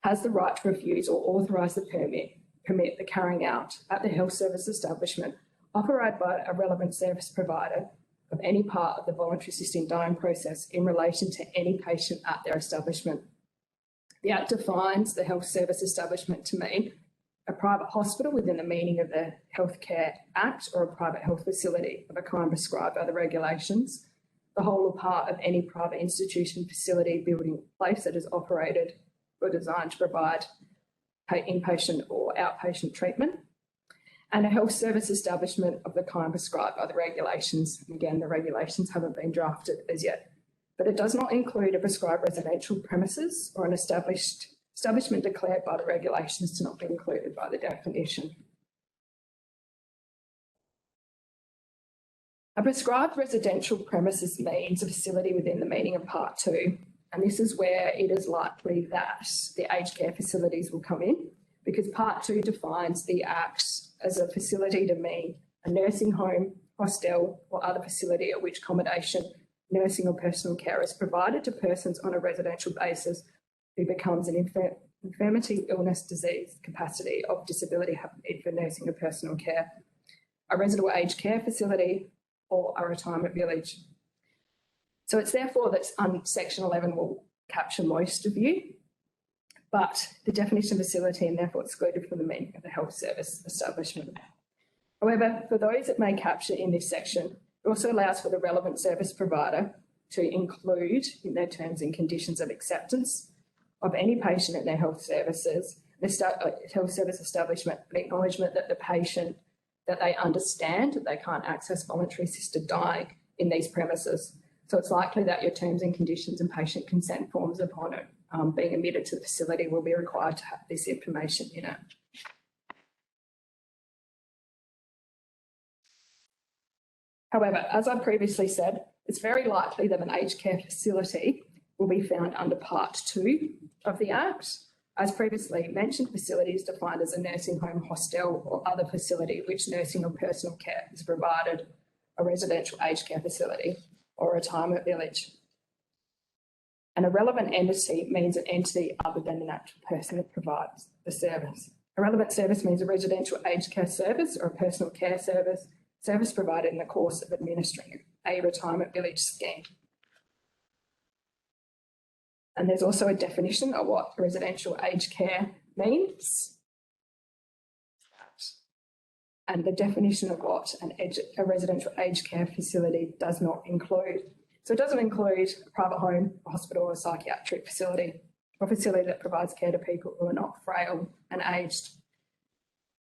has the right to refuse or authorise the permit the carrying out at the health service establishment operated by a relevant service provider of any part of the voluntary assisted dying process in relation to any patient at their establishment. The Act defines the health service establishment to mean a private hospital within the meaning of the Healthcare Act or a private health facility of a kind prescribed by the regulations, the whole or part of any private institution, facility, building, place that is operated or designed to provide inpatient or outpatient treatment, and a health service establishment of the kind prescribed by the regulations. Again, the regulations haven't been drafted as yet, but it does not include a prescribed residential premises or an establishment declared by the regulations to not be included by the definition. A prescribed residential premises means a facility within the meaning of Part 2, and this is where it is likely that the aged care facilities will come in, because Part 2 defines the Act as a facility to mean a nursing home, hostel or other facility at which accommodation, nursing or personal care is provided to persons on a residential basis who becomes an infirmity, illness, disease, capacity of disability have need for nursing or personal care, a residential aged care facility or a retirement village. So it's therefore that Section 11 will capture most of you, but the definition of facility and therefore excluded from the meaning of the health service establishment. However, for those that may capture in this section, it also allows for the relevant service provider to include in their terms and conditions of acceptance of any patient in their health services, health service establishment, an acknowledgement that the patient, that they understand that they can't access voluntary assisted dying in these premises. So it's likely that your terms and conditions and patient consent forms upon it being admitted to the facility will be required to have this information in it. However, as I previously said, it's very likely that an aged care facility will be found under Part 2 of the Act. As previously mentioned, facility is defined as a nursing home, hostel or other facility which nursing or personal care is provided, a residential aged care facility or a retirement village. And a relevant entity means an entity other than an actual person that provides the service. A relevant service means a residential aged care service or a personal care service, service provided in the course of administering a retirement village scheme. And there's also a definition of what residential aged care means. And the definition of what a residential aged care facility does not include. So it doesn't include a private home, a hospital or a psychiatric facility, or a facility that provides care to people who are not frail and aged.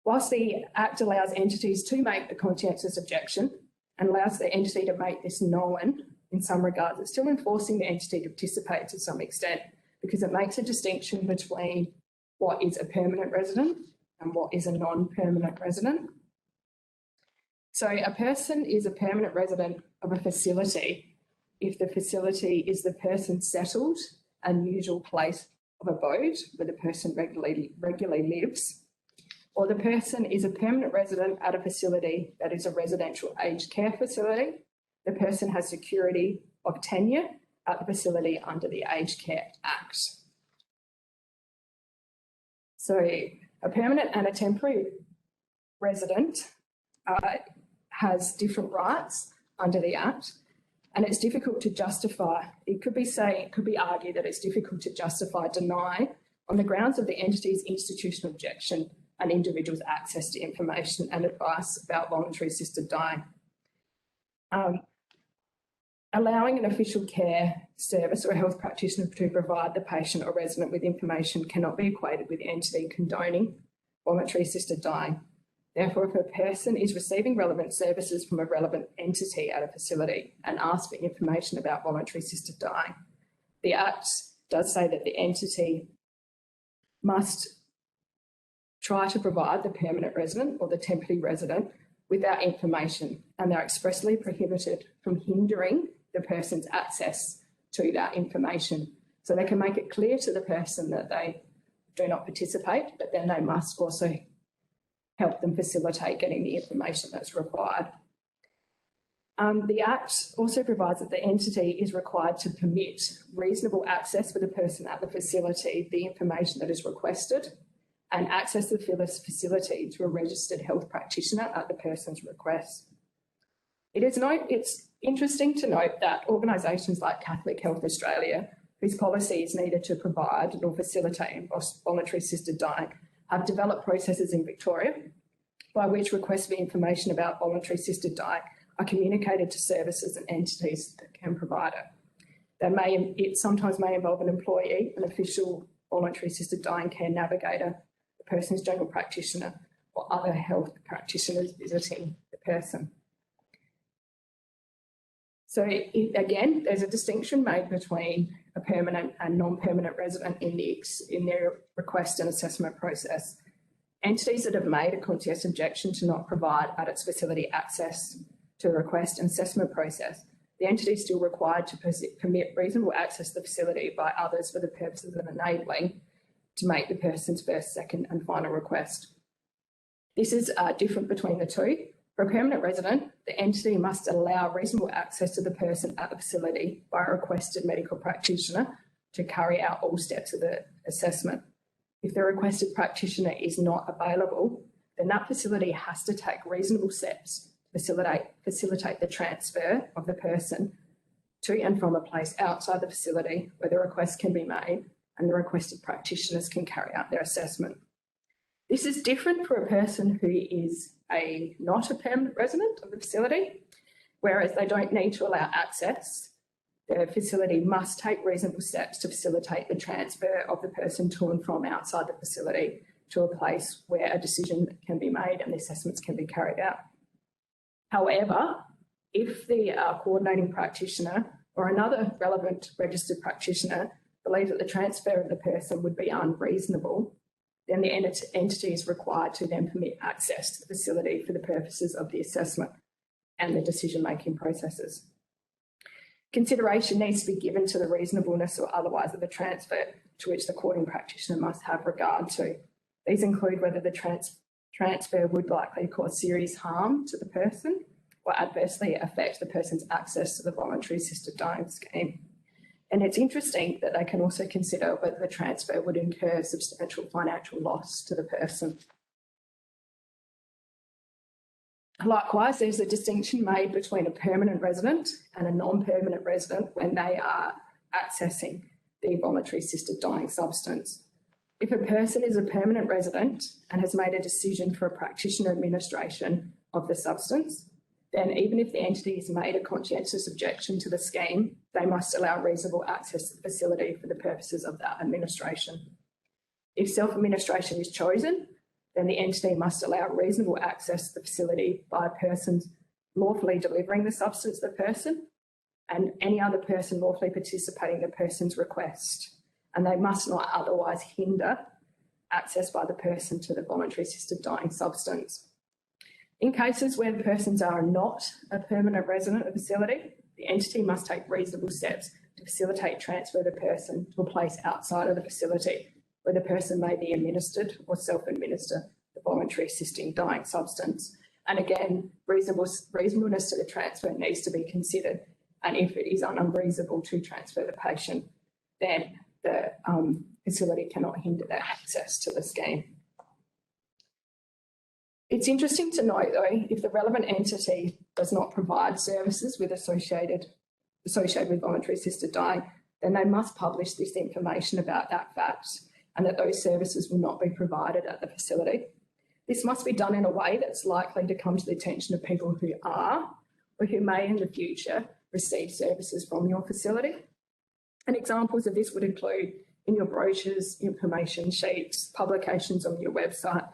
Whilst the Act allows entities to make the conscientious objection and allows the entity to make this known in some regards, it's still enforcing the entity to participate to some extent because it makes a distinction between what is a permanent resident and what is a non-permanent resident. So a person is a permanent resident of a facility if the facility is the person's settled and usual place of abode where the person regularly lives, or the person is a permanent resident at a facility that is a residential aged care facility. The person has security of tenure at the facility under the Aged Care Act. So a permanent and a temporary resident has different rights under the Act, and it's difficult to justify. It could be argued that it's difficult to justify deny on the grounds of the entity's institutional objection and individuals' access to information and advice about voluntary assisted dying. Allowing an official care service or a health practitioner to provide the patient or resident with information cannot be equated with the entity condoning voluntary assisted dying. Therefore, if a person is receiving relevant services from a relevant entity at a facility and asks for information about voluntary assisted dying, the Act does say that the entity must try to provide the permanent resident or the temporary resident with that information, and they're expressly prohibited from hindering the person's access to that information. So they can make it clear to the person that they do not participate, but then they must also help them facilitate getting the information that's required. The Act also provides that the entity is required to permit reasonable access for the person at the facility, the information that is requested, and access the facility to a registered health practitioner at the person's request. It's interesting to note that organisations like Catholic Health Australia, whose policies needed to provide or facilitate voluntary assisted dying, have developed processes in Victoria by which requests for information about voluntary assisted dying are communicated to services and entities that can provide it. It sometimes may involve an employee, an official voluntary assisted dying care navigator, the person's general practitioner, or other health practitioners visiting the person. So again, there's a distinction made between a permanent and non-permanent resident in their request and assessment process. Entities that have made a conscientious objection to not provide at its facility access to the request and assessment process, the entity is still required to permit reasonable access to the facility by others for the purposes of enabling to make the person's first, second and final request. This is different between the two. For a permanent resident, the entity must allow reasonable access to the person at the facility by a requested medical practitioner to carry out all steps of the assessment. If the requested practitioner is not available, then that facility has to take reasonable steps to facilitate the transfer of the person to and from a place outside the facility where the request can be made and the requested practitioners can carry out their assessment. This is different for a person who is not a permanent resident of the facility, whereas they don't need to allow access. The facility must take reasonable steps to facilitate the transfer of the person to and from outside the facility to a place where a decision can be made and the assessments can be carried out. However, if the coordinating practitioner or another relevant registered practitioner believes that the transfer of the person would be unreasonable, then the entity is required to then permit access to the facility for the purposes of the assessment and the decision-making processes. Consideration needs to be given to the reasonableness or otherwise of the transfer to which the coordinating practitioner must have regard to. These include whether the transfer would likely cause serious harm to the person or adversely affect the person's access to the voluntary assisted dying scheme. And it's interesting that they can also consider whether the transfer would incur substantial financial loss to the person. Likewise, there's a distinction made between a permanent resident and a non-permanent resident when they are accessing the voluntary assisted dying substance. If a person is a permanent resident and has made a decision for a practitioner administration of the substance, then even if the entity has made a conscientious objection to the scheme, they must allow reasonable access to the facility for the purposes of that administration. If self-administration is chosen, then the entity must allow reasonable access to the facility by persons lawfully delivering the substance to the person and any other person lawfully participating in the person's request. And they must not otherwise hinder access by the person to the voluntary assisted dying substance. In cases where the persons are not a permanent resident of the facility, the entity must take reasonable steps to facilitate transfer of the person to a place outside of the facility where the person may be administered or self-administer the voluntary assisting dying substance. And again, reasonableness to the transfer needs to be considered. And if it is unreasonable to transfer the patient, then the facility cannot hinder their access to the scheme. It's interesting to note, though, if the relevant entity does not provide services associated with voluntary assisted dying, then they must publish this information about that fact and that those services will not be provided at the facility. This must be done in a way that's likely to come to the attention of people who are or who may in the future receive services from your facility. And examples of this would include in your brochures, information sheets, publications on your website,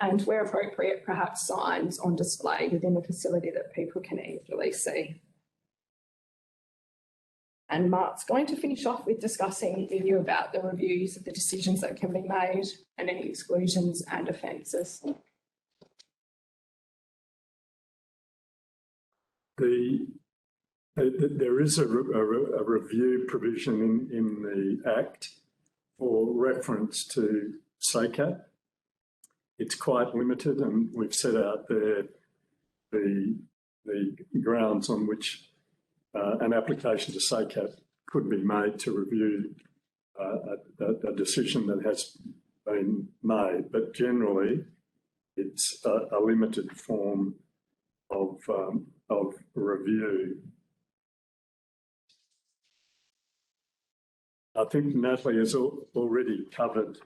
and where appropriate, perhaps signs on display within the facility that people can easily see. And Mark's going to finish off with discussing with you about the reviews of the decisions that can be made and any exclusions and offences. There is a review provision in the Act for reference to SACAT. It's quite limited, and we've set out there the grounds on which an application to SACAT could be made to review a decision that has been made, but generally it's a limited form of review. I think Natalie has already covered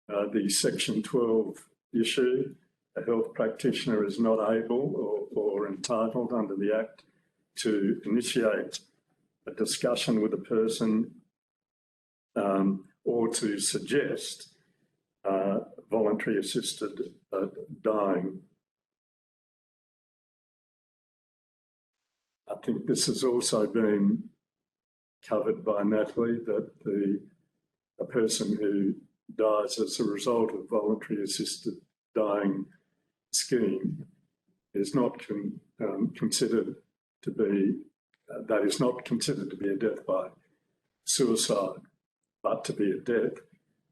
the Section 12 issue. A health practitioner is not able or entitled under the Act to initiate a discussion with a person or to suggest voluntary assisted dying. I think this has also been covered by Natalie, that a person who dies as a result of voluntary assisted dying scheme is not considered to be, that is not considered to be a death by suicide, but to be a death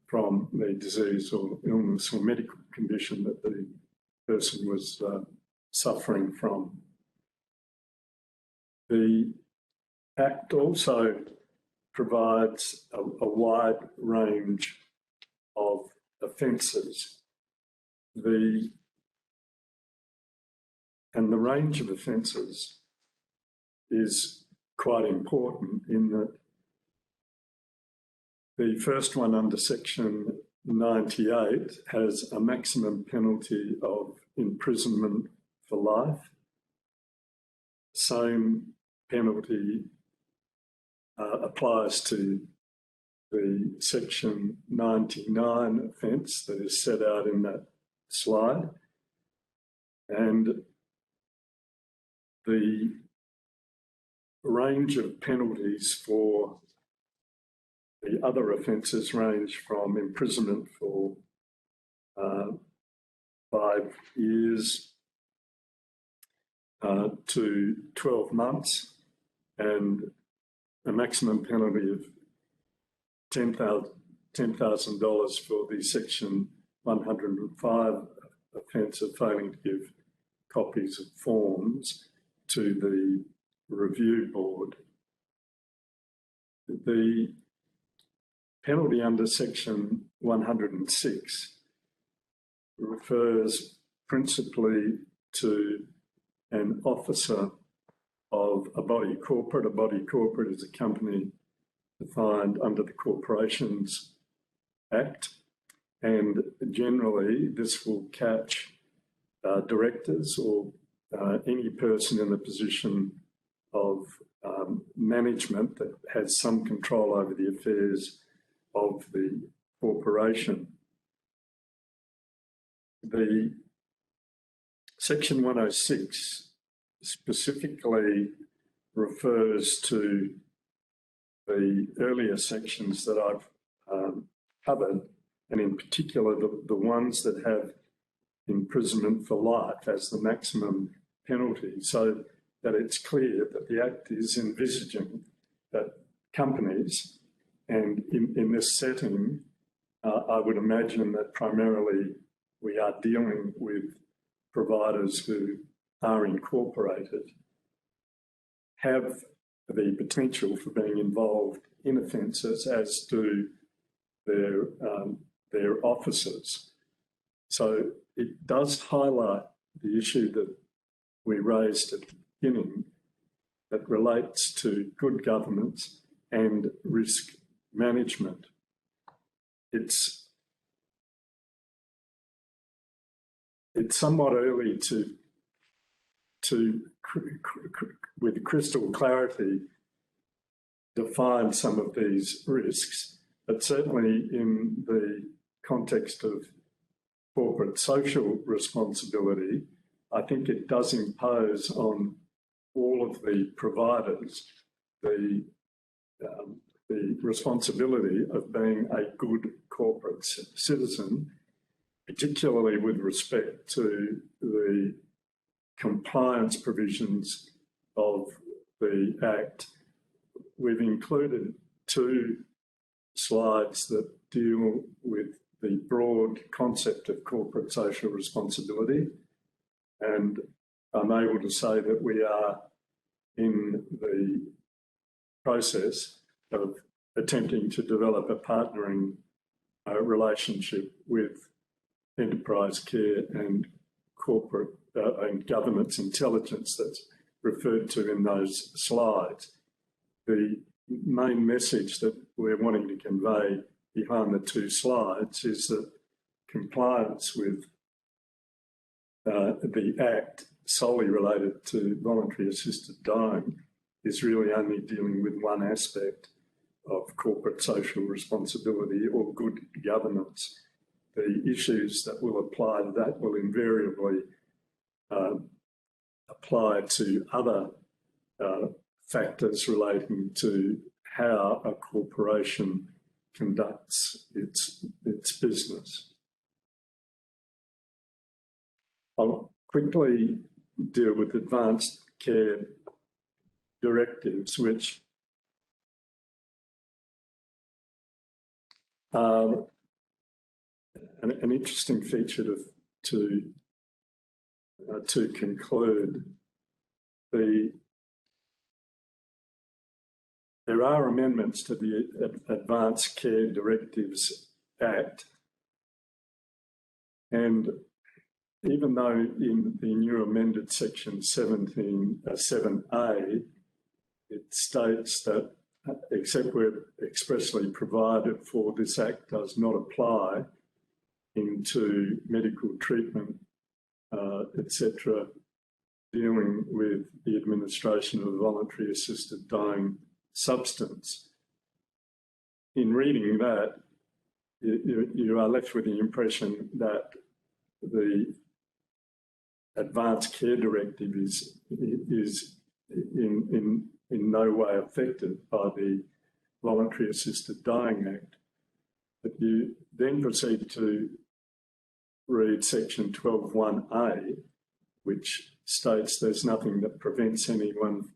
from the disease or illness or medical condition that the person was suffering from. The Act also provides a wide range of offences. And the range of offences is quite important in that the first one under Section 98 has a maximum penalty of imprisonment for life. Same penalty applies to the Section 99 offence that is set out in that slide. And the range of penalties for the other offences range from imprisonment for 5 years to 12 months, and a maximum penalty of $10,000 for the Section 105 offence of failing to give copies of forms to the review board. The penalty under Section 106 refers principally to an officer of a body corporate. A body corporate is a company defined under the Corporations Act, and generally this will catch directors or any person in a position of management that has some control over the affairs of the corporation. The Section 106 specifically refers to the earlier sections that I've covered, and in particular the ones that have imprisonment for life as the maximum penalty, so that it's clear that the Act is envisaging that companies, and in this setting, I would imagine that primarily we are dealing with providers who are incorporated, have the potential for being involved in offences, as do their officers. So it does highlight the issue that we raised at the beginning that relates to good governance and risk management. It's somewhat early to with crystal clarity define some of these risks, but certainly in the context of corporate social responsibility, I think it does impose on all of the providers the responsibility of being a good corporate citizen, particularly with respect to the compliance provisions of the Act. We've included two slides that deal with the broad concept of corporate social responsibility, and I'm able to say that we are in the process of attempting to develop a partnering relationship with enterprise care and corporate and governance intelligence that's referred to in those slides. The main message that we're wanting to convey behind the two slides is that compliance with the Act solely related to voluntary assisted dying is really only dealing with one aspect of corporate social responsibility or good governance. The issues that will apply to that will invariably apply to other factors relating to how a corporation conducts its business. I'll quickly deal with advanced care directives, which are an interesting feature to conclude. There are amendments to the Advanced Care Directives Act, and even though in the new amended section 7A, it states that except where expressly provided for, this Act does not apply into medical treatment, etc., dealing with the administration of a voluntary assisted dying substance. In reading that, you are left with the impression that the Advanced Care Directive is in no way affected by the Voluntary Assisted Dying Act. But you then proceed to read section 12(1)A, which states there's nothing that prevents anyone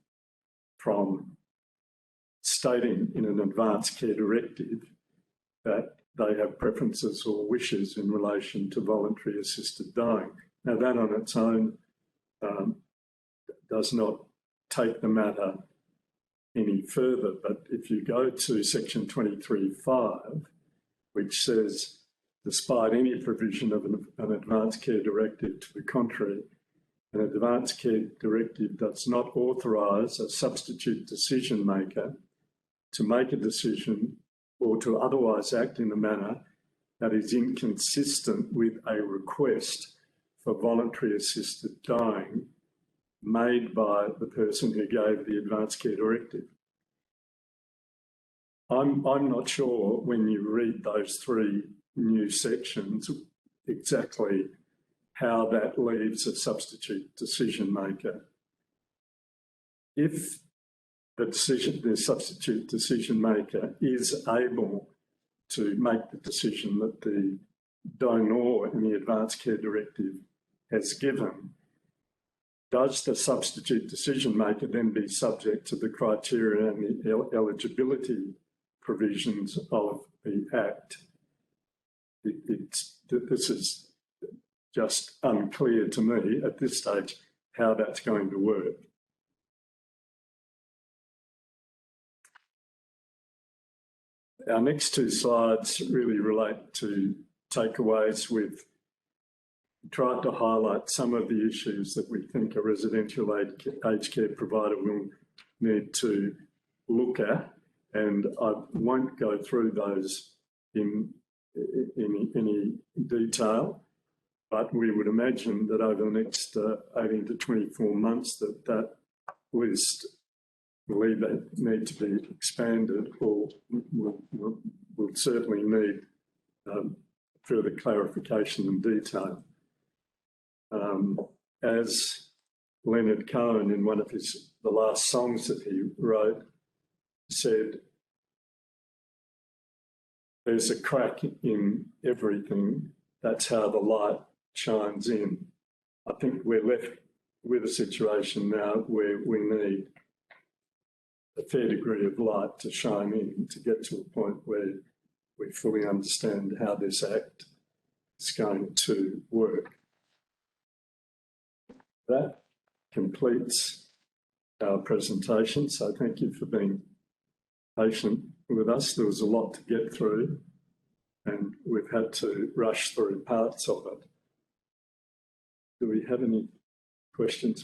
from stating in an advanced care directive that they have preferences or wishes in relation to voluntary assisted dying. Now, that on its own does not take the matter any further, but if you go to section 23(5), which says, despite any provision of an advanced care directive to the contrary, an advanced care directive does not authorise a substitute decision maker to make a decision or to otherwise act in a manner that is inconsistent with a request for voluntary assisted dying made by the person who gave the advanced care directive. I'm not sure when you read those three new sections exactly how that leaves a substitute decision maker. If the substitute decision maker is able to make the decision that the donor in the advanced care directive has given, does the substitute decision maker then be subject to the criteria and the eligibility provisions of the Act? This is just unclear to me at this stage how that's going to work. Our next two slides really relate to takeaways. We've tried to highlight some of the issues that we think a residential aged care provider will need to look at, and I won't go through those in any detail, but we would imagine that over the next 18 to 24 months that list will either need to be expanded or will certainly need further clarification and detail. As Leonard Cohen, in one of the last songs that he wrote, said, there's a crack in everything. That's how the light shines in. I think we're left with a situation now where we need a fair degree of light to shine in to get to a point where we fully understand how this Act is going to work. That completes our presentation, so thank you for being patient with us. There was a lot to get through and we've had to rush through parts of it. Do we have any questions